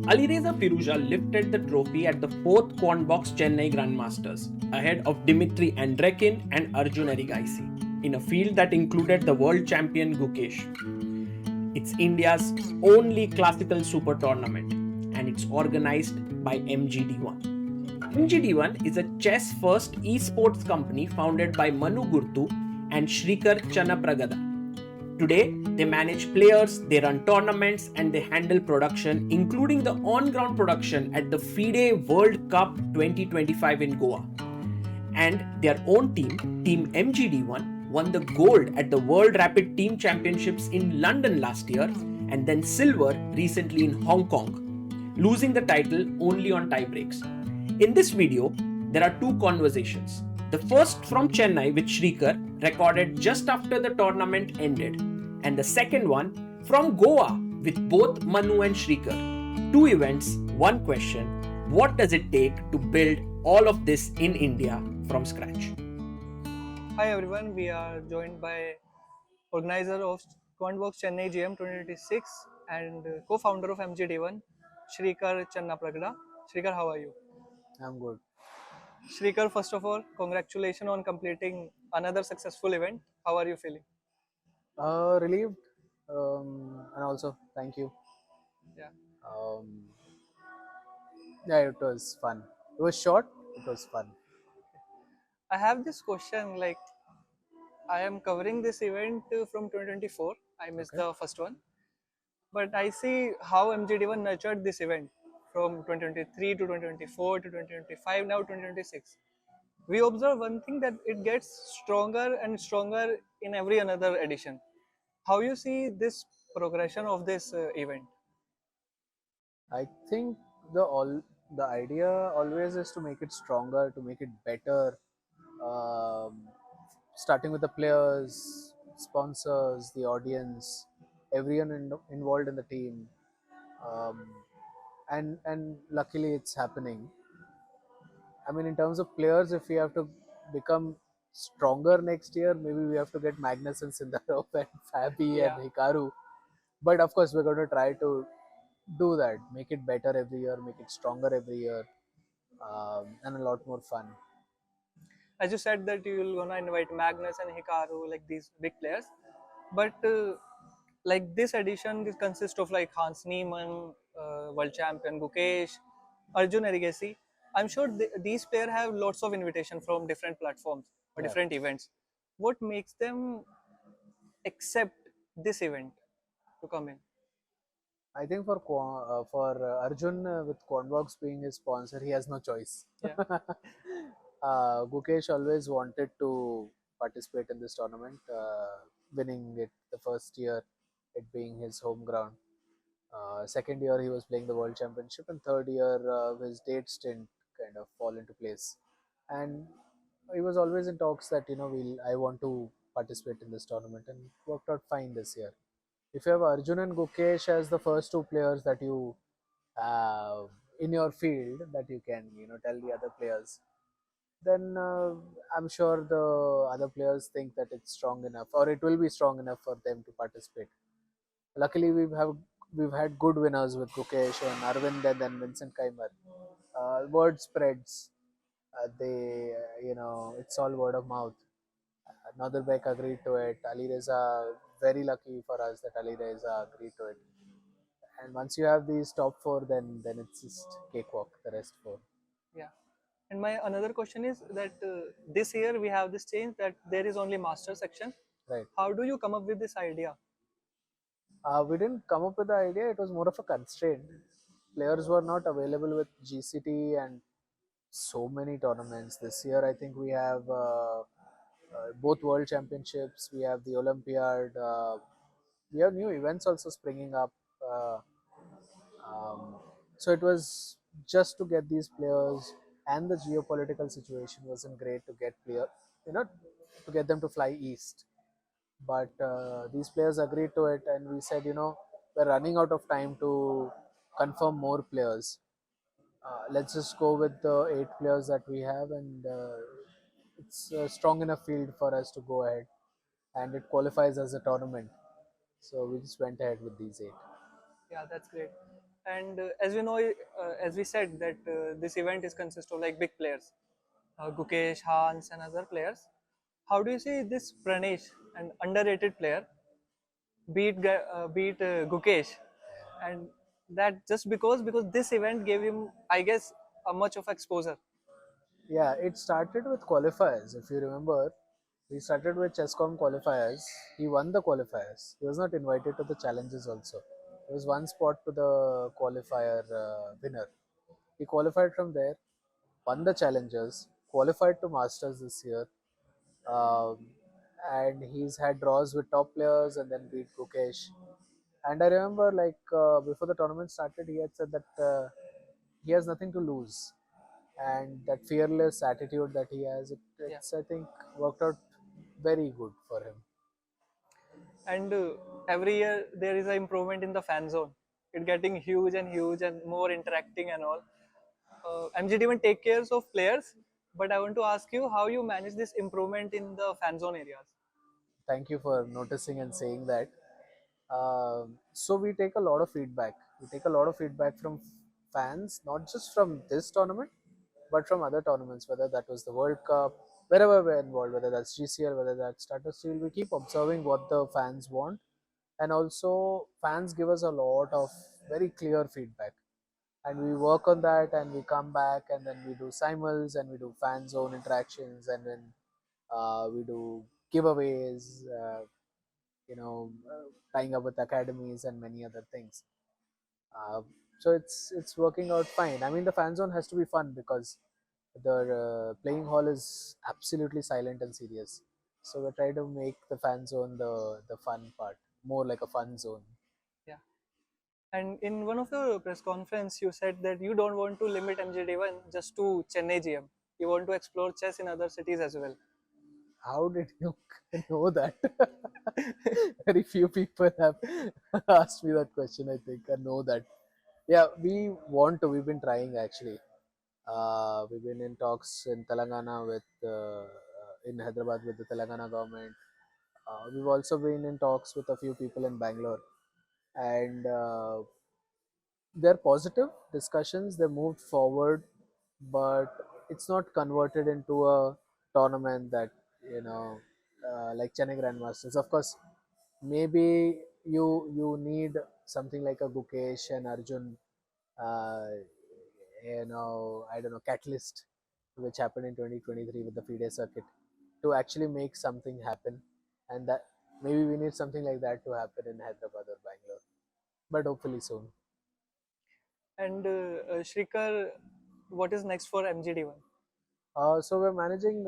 Alireza Firuza lifted the trophy at the 4th Quantbox Chennai Grand Masters, ahead of Dimitri Andrekin and Arjun Erigaisi, in a field that included the world champion Gukesh. It's India's only classical super tournament, and it's organized by MGD1. MGD1 is a chess first esports company founded by Manu Gurtu and Sreekar Channapragada. Today, they manage players, they run tournaments, and they handle production, including the on ground production at the FIDE World Cup 2025 in Goa. And their own team, Team MGD1, won the gold at the World Rapid Team Championships in London last year and then silver recently in Hong Kong, losing the title only on tiebreaks. In this video, there are two conversations. The first from Chennai with Sreekar, recorded just after the tournament ended, and the second one from Goa with both Manu and Sreekar. Two events, one question. What does it take to build all of this in India from scratch? Hi everyone, we are joined by organizer of Quantbox Chennai GM 2026 and co-founder of MGD1, Sreekar Channapragada. Sreekar, how are you? I'm good. Sreekar, first of all, congratulations on completing another successful event. How are you feeling? Relieved, and also thank you. Yeah. Um, yeah, it was fun. It was short. It was fun. I have this question like I am covering this event from 2024. I missed Okay. the first one. But I see how MGD1 nurtured this event from 2023 to 2024 to 2025, now 2026. We observe one thing that it gets stronger and stronger in every another edition. How you see this progression of this event? I think the idea always is to make it stronger, to make it better. Um, Starting with the players, sponsors, the audience, everyone involved in the team, um, and luckily it's happening. I mean, in terms of players, if we have to become stronger next year, maybe we have to get Magnus and Sindarov and Fabi and Yeah, Hikaru. But of course, we're going to try to do that, make it better every year, make it stronger every year, and a lot more fun. as you said that you will gonna invite Magnus and Hikaru, like these big players, but like this edition, this consists of like Hans Niemann, world champion Gukesh, Arjun Erigesi. I'm sure these players have lots of invitation from different platforms or Yeah, different events. What makes them accept this event to come in? I think for Arjun with Quantbox being his sponsor, he has no choice. Yeah, Gukesh always wanted to participate in this tournament, winning it the first year, it being his home ground. Second year he was playing the World Championship, and third year his dates didn't kind of fall into place. And he was always in talks that I want to participate in this tournament, and it worked out fine this year. If you have Arjun and Gukesh as the first two players that you have in your field that you can tell the other players, then I'm sure the other players think that it's strong enough, or it will be strong enough for them to participate. Luckily, we've had good winners with Gukesh and Arvind and then Vincent Kaimer. Word spreads. It's all word of mouth. Naderbek agreed to it. Ali Reza, very lucky for us that Ali Reza agreed to it. And once you have these top four, then it's just cakewalk. The rest four. yeah. And my another question is that this year we have this change that there is only master section. Right. How do you come up with this idea? We didn't come up with the idea. It was more of a constraint. Players were not available with GCT and so many tournaments. This year, I think we have both World Championships. We have the Olympiad. We have new events also springing up. Uh, um, so it was just to get these players, and the geopolitical situation wasn't great to get you know, to get them to fly east. But these players agreed to it, and we said, we're running out of time to confirm more players. Let's just go with the 8 players that we have, and it's a strong enough field for us to go ahead, and it qualifies as a tournament. So we just went ahead with these 8. Yeah, that's great. And as we know, as we said that this event is consist of like big players, Gukesh, Hans, and other players. How do you see this Pranesh, an underrated player, beat Gukesh, and that just because this event gave him, I guess, a much of exposure. Yeah, it started with qualifiers. If you remember, we started with Chesscom qualifiers. He won the qualifiers. He was not invited to the challenges also. There was one spot to the qualifier winner. He qualified from there, won the challengers, qualified to Masters this year, um, and he's had draws with top players and then beat Gukesh. And I remember, like before the tournament started, he had said that he has nothing to lose, and that fearless attitude that he has, Yeah. it's I think worked out very good for him. And every year there is an improvement in the fan zone. It getting huge and more interacting and all. MGD even take care of players, but I want to ask you how you manage this improvement in the fan zone areas. Thank you for noticing and saying that. So we take a lot of feedback. We take a lot of feedback from fans, not just from this tournament, but from other tournaments, whether that was the World Cup, wherever we're involved, whether that's GCL, whether that's Tata Steel. We keep observing what the fans want, and also fans give us a lot of very clear feedback, and we work on that, and we come back, and then we do simuls, and we do fan zone interactions, and then we do giveaways. Tying up with academies and many other things. Uh, so it's working out fine. I mean, the fan zone has to be fun because the playing hall is absolutely silent and serious. So we try to make the fan zone the fun part, more like a fun zone. Yeah. And in one of the press conference, you said that you don't want to limit MGD1 just to Chennai GM. You want to explore chess in other cities as well. How did you know that? Very few people have asked me that question, I think, and know that. Yeah, we want to. We've been trying actually. We've been in talks in Telangana in Hyderabad with the Telangana government. We've also been in talks with a few people in Bangalore, and they're positive discussions. They moved forward, but it's not converted into a tournament that like Chennai Grand Masters. Of course, maybe you need something like a Gukesh and Arjun, uh, I don't know, catalyst, which happened in 2023 with the FIDE circuit, to actually make something happen, and that maybe we need something like that to happen in Hyderabad or Bangalore, but hopefully soon. And Shrikar, what is next for MGD1? So we're managing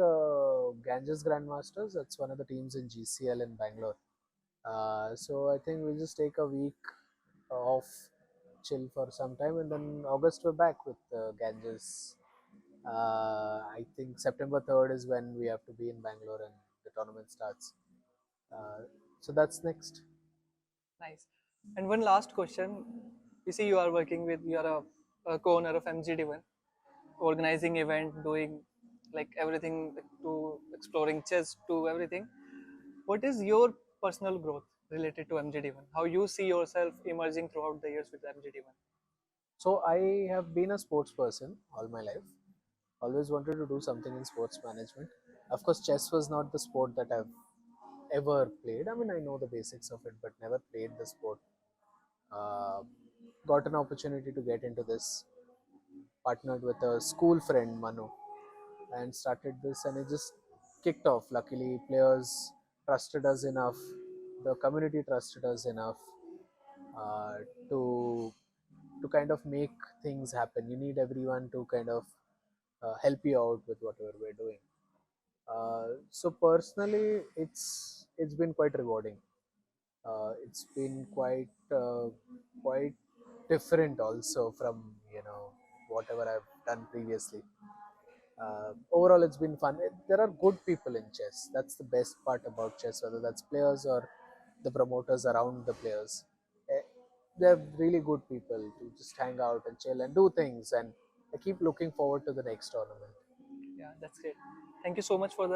Ganges Grand Masters. That's one of the teams in GCL in Bangalore. So I think we'll just take a week off, chill for some time, and then August we're back with Ganges. I think September 3rd is when we have to be in Bangalore and the tournament starts. Uh, so that's next. Nice. And one last question. You see, you are working with, you are a co-owner of MGD1, organizing event, doing like everything to exploring chess to everything. What is your personal growth related to MGD1? How you see yourself emerging throughout the years with MGD1? So I have been a sports person all my life. Always wanted to do something in sports management. Of course, chess was not the sport that I've ever played. I mean, I know the basics of it, but never played the sport. Uh, got an opportunity to get into this, partnered with a school friend, Manu, and started this, and it just kicked off. Luckily, players trusted us enough, the community trusted us enough uh, to to kind of make things happen. You need everyone to kind of help you out with whatever we're doing. So personally, it's been quite rewarding. It's been quite different also from whatever I've done previously. Overall, it's been fun. There are good people in chess. That's the best part about chess, whether that's players or the promoters around the players. Eh, They're really good people to just hang out and chill and do things. And I keep looking forward to the next tournament. Yeah, that's great. Thank you so much for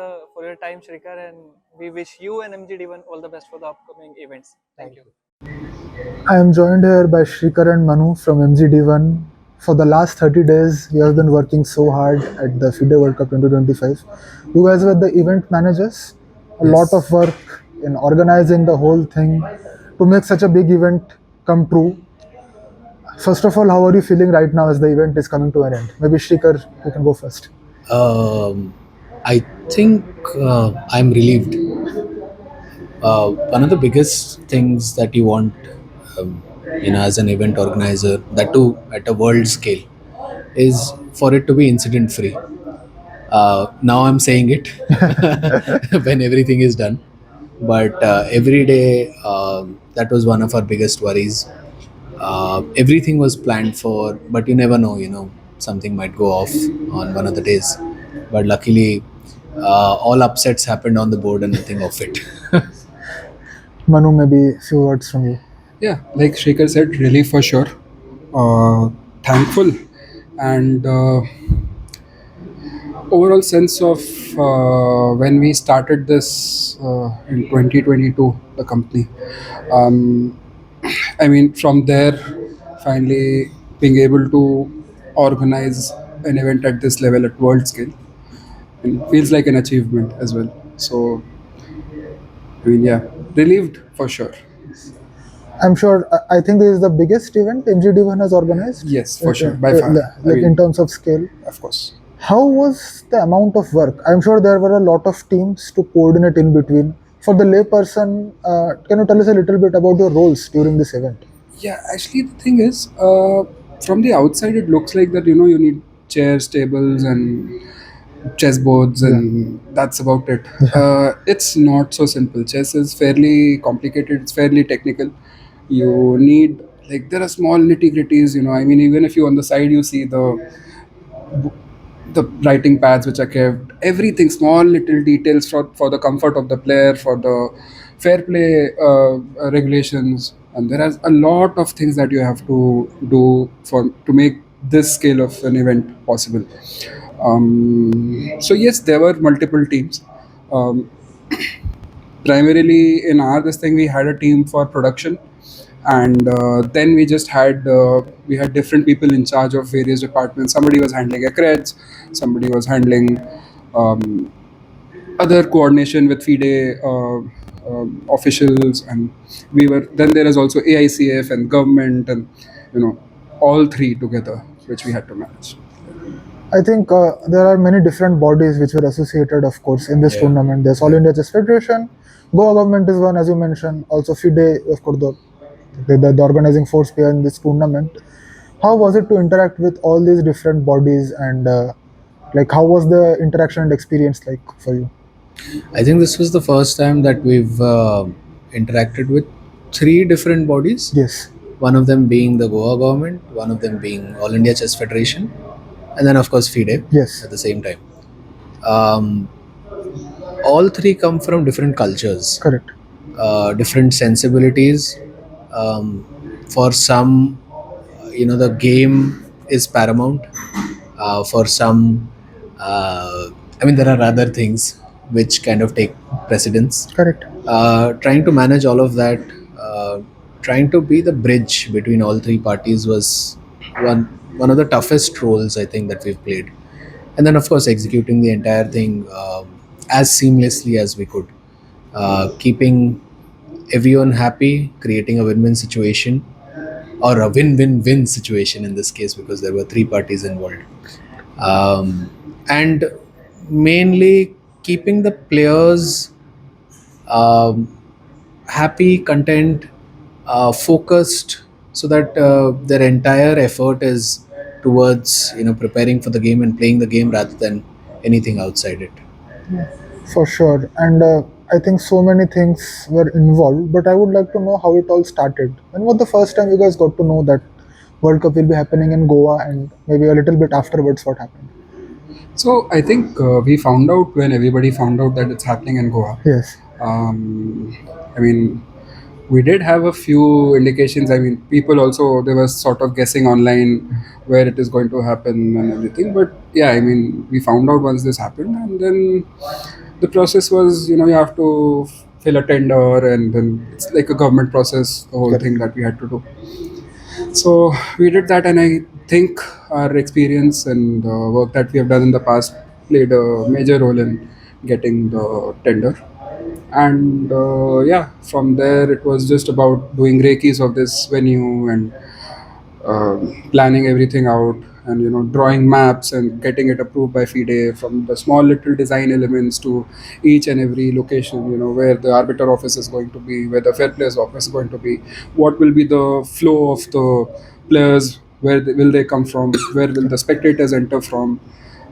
your time, Shrikar, and we wish you and MGD1 all the best for the upcoming events. Thank Thank you. you. I am joined here by Sreekar and Manu from MGD1. For the last 30 days, we have been working so hard at the FIDE World Cup 2025. You guys were the event managers. A lot Yes. of work in organizing the whole thing to make such a big event come true. First of all, how are you feeling right now as the event is coming to an end? Maybe Shrikar, you can go first. I think I'm relieved. One of the biggest things that you want, as an event organizer, that too at a world scale, is for it to be incident free. Now I'm saying it when everything is done, but every day that was one of our biggest worries. Everything was planned for, but you never know. Something might go off on one of the days. But luckily, all upsets happened on the board and nothing of it. Manu, maybe a few words from you. Yeah, like Shrikar said, relief for sure. Thankful and overall sense of when we started this in 2022, the company. Um, I mean, from there, finally being able to organize an event at this level at world scale, and feels like an achievement as well. So, I mean, yeah, relieved for sure. I'm sure, I think this is the biggest event MGD1 has organized. Yes, for sure, by far. Like in terms of scale. Of course. How was the amount of work? I'm sure there were a lot of teams to coordinate in between. For the layperson, can you tell us a little bit about your roles during this event? Yeah, actually, the thing is, from the outside, it looks like that you need chairs, tables, and chessboards, and that's about it. It's not so simple. Chess is fairly complicated. It's fairly technical. You need, like, there are small nitty gritties. I mean, even if you on the side you see the writing pads which are kept, everything, small little details for the comfort of the player, for the fair play regulations, and there are a lot of things that you have to do to make this scale of an event possible. So yes, there were multiple teams. um, Primarily in our this thing, we had a team for production, and then we had different people in charge of various departments. Somebody was handling accreds, somebody was handling um, other coordination with FIDE officials, and then there is also AICF and government, and all three together, which we had to manage. I think there are many different bodies which were associated, of course, in this Yeah. tournament. There's All India Chess Federation, Goa government is one, as you mentioned. Also, FIDE, of course, the organizing force behind this tournament. How was it to interact with all these different bodies, and like how was the interaction and experience like for you? I think this was the first time that we've interacted with three different bodies. Yes. One of them being the Goa government, one of them being All India Chess Federation, and then of course FIDE. Yes. At the same time. All three come from different cultures. Correct. Different sensibilities. For some, the game is paramount. For some, there are other things which kind of take precedence. Correct. Trying to manage all of that, trying to be the bridge between all three parties was one of the toughest roles I think that we've played. And then of course executing the entire thing as seamlessly as we could, keeping everyone happy, creating a win-win situation, or a win-win-win situation in this case because there were three parties involved, and mainly keeping the players um, happy, content, focused, so that their entire effort is towards preparing for the game and playing the game rather than anything outside it. For sure. And I think so many things were involved, but I would like to know how it all started. When was the first time you guys got to know that World Cup will be happening in Goa, and maybe a little bit afterwards what happened? So I think we found out when everybody found out that it's happening in Goa. Yes. I mean, we did have a few indications. I mean, people also, they were sort of guessing online where it is going to happen and everything. But yeah, I mean, we found out once this happened, and then the process was, you have to fill a tender, and then it's like a government process, the whole Correct. thing that we had to do. So we did that, and I think our experience and work that we have done in the past played a major role in getting the tender. And yeah, from there it was just about doing reikis of this venue and planning everything out, and drawing maps and getting it approved by FIDE, from the small little design elements to each and every location, where the arbiter office is going to be, where the fair players office is going to be, what will be the flow of the players, will they come from, where will the spectators enter from,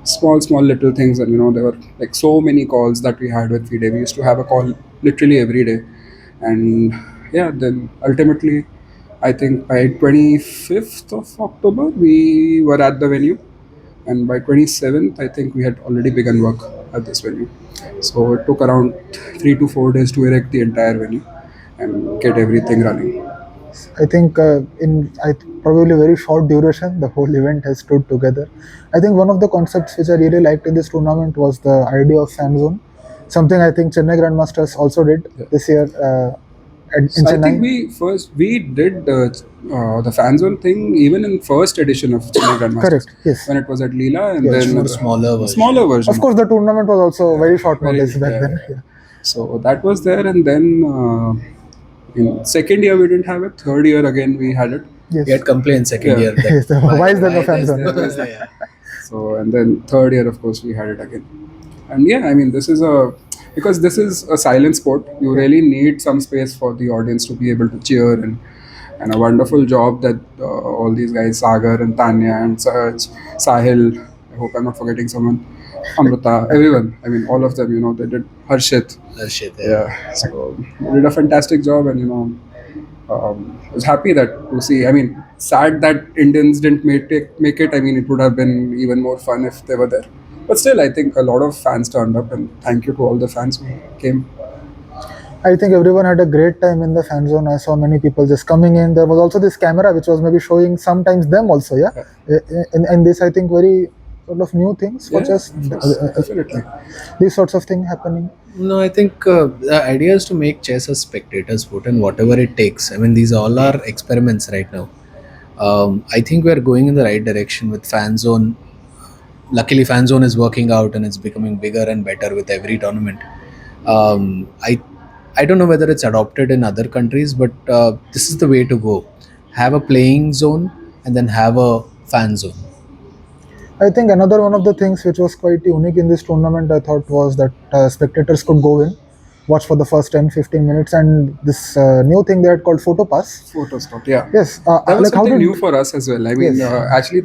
small little things. And there were like so many calls that we had with FIDE. We used to have a call literally every day. And yeah, then ultimately I think by 25th of October we were at the venue, and by 27th I think we had already begun work at this venue. So it took around 3 to 4 days to erect the entire venue and get everything running. I think probably very short duration, the whole event has stood together. I think one of the concepts which I really liked in this tournament was the idea of fan zone, something I think Chennai Grand Masters also did this year in So I Chennai. think we did the fan zone thing even in first edition of Chennai Grand Masters. Correct, yes. When it was at Leela, and Yes, then much smaller version. Smaller version. Of course, the tournament was also very short Very- notice back yeah, then. yeah. Yeah. So that was there, and then in second year we didn't have it. Third year again we had it. Yes. We had complained second Yeah. year. That Yes, why is there no fan there's zone? no- yeah. So and then third year, of course, we had it again. And yeah, I mean, because this is a silent sport. You really need some space for the audience to be able to cheer, and a wonderful job that all these guys, Sagar and Tanya and Sahaj, Sahil. I hope I'm not forgetting someone. Amrita, everyone. I mean, all of them. They did Harshit. Shit, Yeah, so they did a fantastic job, and I was happy to see. I mean, sad that Indians didn't make it. I mean, it would have been even more fun if they were there. But still, I think a lot of fans turned up, and thank you to all the fans who came. I think everyone had a great time in the fan zone. I saw many people just coming in. There was also this camera which was maybe showing sometimes them also, yeah. In this, I think very sort of new things for Yeah, chess. of course, definitely. These sorts of things happening. No, I think the idea is to make chess a spectator sport, and whatever it takes. I mean, these all are experiments right now. I think we're going in the right direction with fan zone. Luckily, fan zone is working out and it's becoming bigger and better with every tournament. Um, I I don't know whether it's adopted in other countries, but this is the way to go. Have a playing zone and then have a fan zone. I think another one of the things which was quite unique in this tournament, I thought, was that spectators could go in, watch for the first 10-15 minutes, and this new thing they had called Photo Pass. Photo spot, yeah. Yes. That was like how something did new for us as well. I mean, Yes. actually,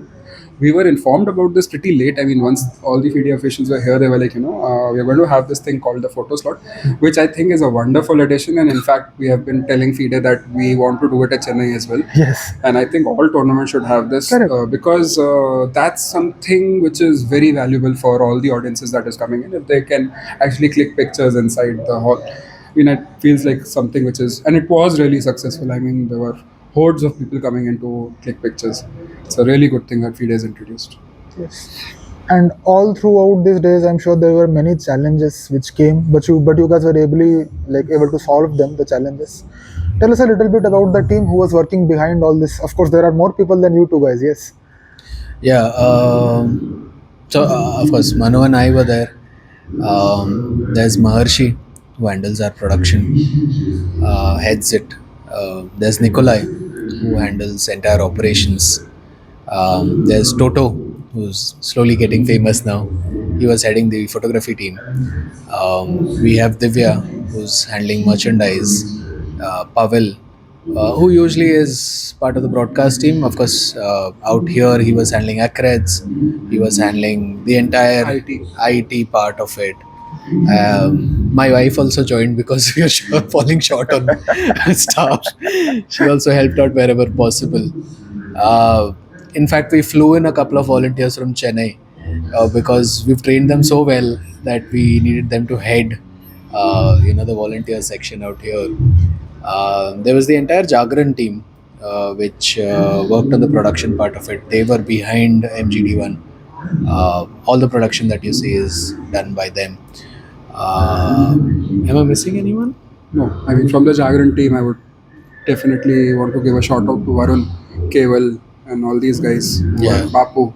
we were informed about this pretty late. I mean, once all the FIDE officials were here, they were like, we're going to have this thing called the photo slot, which I think is a wonderful addition. And in fact, we have been telling FIDE that we want to do it at Chennai as well. Yes. And I think all tournaments should have this Correct. because that's something which is very valuable for all the audiences that is coming in. If they can actually click pictures inside the hall, I mean, it feels like something which is, and it was really successful. I mean, there were hordes of people coming in to click pictures. It's a really good thing that FIDE has introduced. Yes. And all throughout these days, I'm sure there were many challenges which came, but you guys were able to solve them, the challenges. Tell us a little bit about the team who was working behind all this. Of course, there are more people than you two guys. Yes. Yeah. So of course, Manu and I were there. There's Maharshi who handles our production, heads it. There's Nikolai who handles entire operations. There's Toto who's slowly getting famous now. He was heading the photography team. We have Divya who's handling merchandise. Pavel, who usually is part of the broadcast team. Of course, out here he was handling accreds. He was handling the entire IT part of it. My wife also joined because we were falling short on staff. She also helped out wherever possible. In fact, we flew in a couple of volunteers from Chennai because we've trained them so well that we needed them to head, the volunteer section out here. There was the entire Jagran team, which worked on the production part of it. They were behind MGD1. All the production that you see is done by them. Am I missing anyone? No, I mean, from the Jagran team, I would definitely want to give a shout out to Varun, Keval, and all these guys. Yeah. Bapu,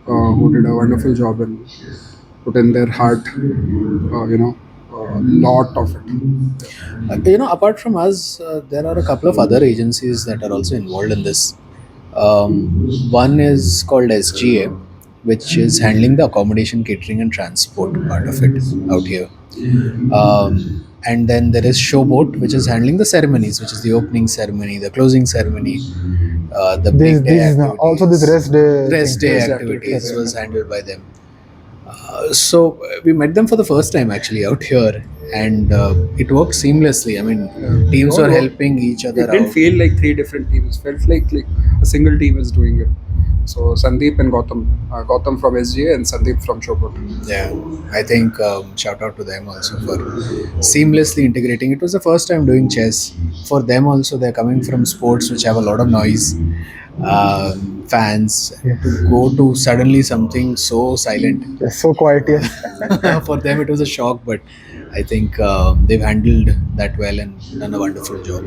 who did a wonderful job and put in their heart, a lot of it. Apart from us, there are a couple of other agencies that are also involved in this. One is called SGA, which is handling the accommodation, catering, and transport part of it out here. And then there is Showboat, which is handling the ceremonies, which is the opening ceremony, the closing ceremony, the big day activities. Also this rest day Rest thing. day Rest activities activities, was handled by them. So we met them for the first time actually out here, and it worked seamlessly. I mean, teams All were work- helping each other It didn't out. feel like three different teams. It felt like a single team is doing it. So Sandeep and Gautam from SGA and Sandeep from Showboat. Yeah, I think shout out to them also for seamlessly integrating. It was the first time doing chess for them. Also, they're coming from sports which have a lot of noise, fans. To go to suddenly something so silent. It's so quiet, yes. For them, it was a shock, but I think they've handled that well and done a wonderful job.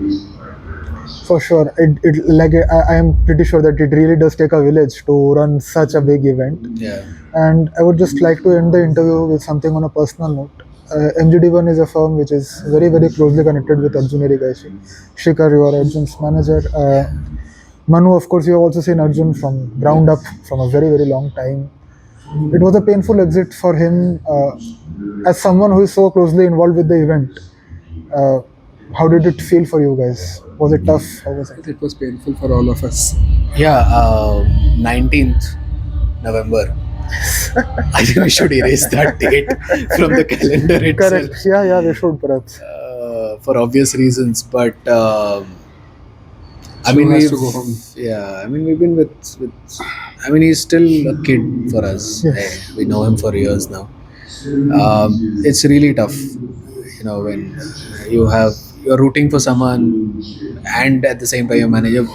For sure. I am pretty sure that it really does take a village to run such a big event. Yeah. And I would just like to end the interview with something on a personal note. MGD1 is a firm which is very, very closely connected with Arjun Erigaishi. Sreekar, you are Arjun's manager. Manu, of course, you have also seen Arjun from ground up from a very, very long time. It was a painful exit for him. As someone who is so closely involved with the event, how did it feel for you guys? Was it tough? How was it? It was painful for all of us. Yeah, 19th November. I think we should erase that date from the calendar itself. Correct. Yeah, we should perhaps. For obvious reasons, but I Shiv mean, has to go home. yeah, I mean, we've been with. I mean, he's still a kid for us. Yes. We know him for years now. It's really tough, when you're rooting for someone, and at the same time you're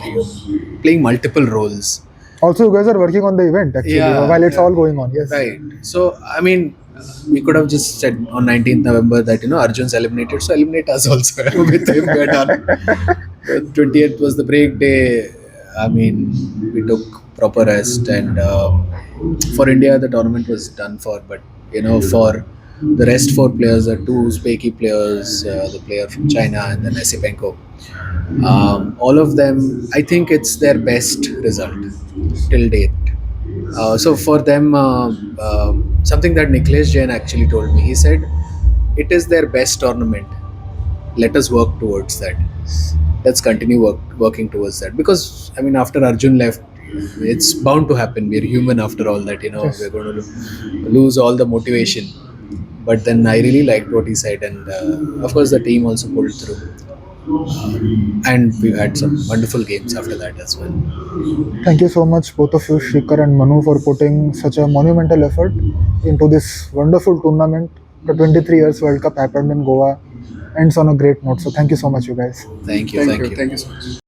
playing multiple roles. Also, you guys are working on the event actually while it's all going on. Yes. Right. So, I mean, we could have just said on 19th November that, Arjun's eliminated, so eliminate us also. With him, we're done. 20th was the break day. I mean, we took proper rest, and for India, the tournament was done for. But, for the rest four players, the two Uzbeki players, the player from China, and then Esipenko. All of them, I think it's their best result till date. So for them, something that Nikhilesh Jain actually told me, he said, it is their best tournament. Let us work towards that. Let's continue working towards that. Because, I mean, after Arjun left, it's bound to happen. We're human after all that, Yes. we're going to lose all the motivation. But then I really liked what he said, and of course the team also pulled through. And we've had some wonderful games after that as well. Thank you so much, both of you, Sreekar and Manu, for putting such a monumental effort into this wonderful tournament. The 23 years World Cup happened in Goa. Ends on a great note. So thank you so much, you guys. Thank you. Thank you so much.